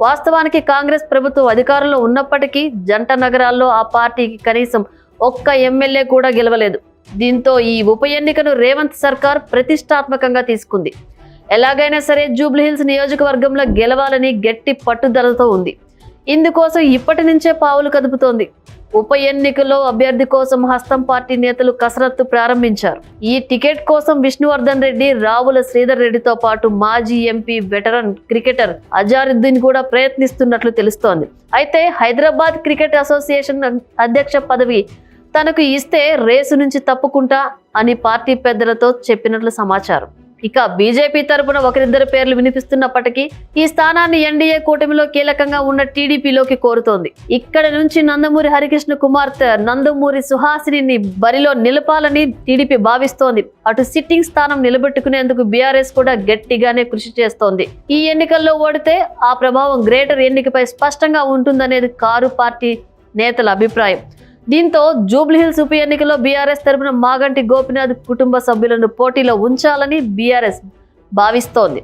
వాస్తవానికి కాంగ్రెస్ ప్రభుత్వం అధికారంలో ఉన్నప్పటికీ జంట నగరాల్లో ఆ పార్టీకి కనీసం ఒక్క ఎమ్మెల్యే కూడా గెలవలేదు. దీంతో ఈ ఉప ఎన్నికను రేవంత్ సర్కార్ ప్రతిష్టాత్మకంగా తీసుకుంది. ఎలాగైనా సరే జూబ్లీహిల్స్ నియోజకవర్గంలో గెలవాలని గట్టి పట్టుదలతో ఉంది. ఇందుకోసం ఇప్పటి నుంచే పావులు కదుపుతోంది. ఉప ఎన్నికల్లో అభ్యర్థి కోసం హస్తం పార్టీ నేతలు కసరత్తు ప్రారంభించారు. ఈ టికెట్ కోసం విష్ణువర్ధన్ రెడ్డి, రావుల శ్రీధర్ రెడ్డితో పాటు మాజీ ఎంపీ, వెటరన్ క్రికెటర్ అజారుద్దీన్ కూడా ప్రయత్నిస్తున్నట్లు తెలుస్తోంది. అయితే హైదరాబాద్ క్రికెట్ అసోసియేషన్ అధ్యక్ష పదవి తనకు ఇస్తే రేసు నుంచి తప్పుకుంటా అని పార్టీ పెద్దలతో చెప్పినట్లు సమాచారం. ఇక బీజేపీ తరపున ఒకరిద్దరు పేర్లు వినిపిస్తున్నప్పటికీ ఈ స్థానాన్ని ఎన్డీఏ కూటమిలో కీలకంగా ఉన్న టీడీపీలోకి కోరుతోంది. ఇక్కడ నుంచి నందమూరి హరికృష్ణ కుమార్తె నందమూరి సుహాసిని బరిలో నిలపాలని టీడీపీ భావిస్తోంది. అటు సిట్టింగ్ స్థానం నిలబెట్టుకునేందుకు బీఆర్ఎస్ కూడా గట్టిగానే కృషి చేస్తోంది. ఈ ఎన్నికల్లో ఓడితే ఆ ప్రభావం గ్రేటర్ ఎన్నికపై స్పష్టంగా ఉంటుందనేది కారు పార్టీ నేతల అభిప్రాయం. దీంతో జూబ్లీహిల్స్ ఉప ఎన్నికలో బీఆర్ఎస్ తరపున మాగంటి గోపీనాథ్ కుటుంబ సభ్యులను పోటీలో ఉంచాలని బీఆర్ఎస్ భావిస్తోంది.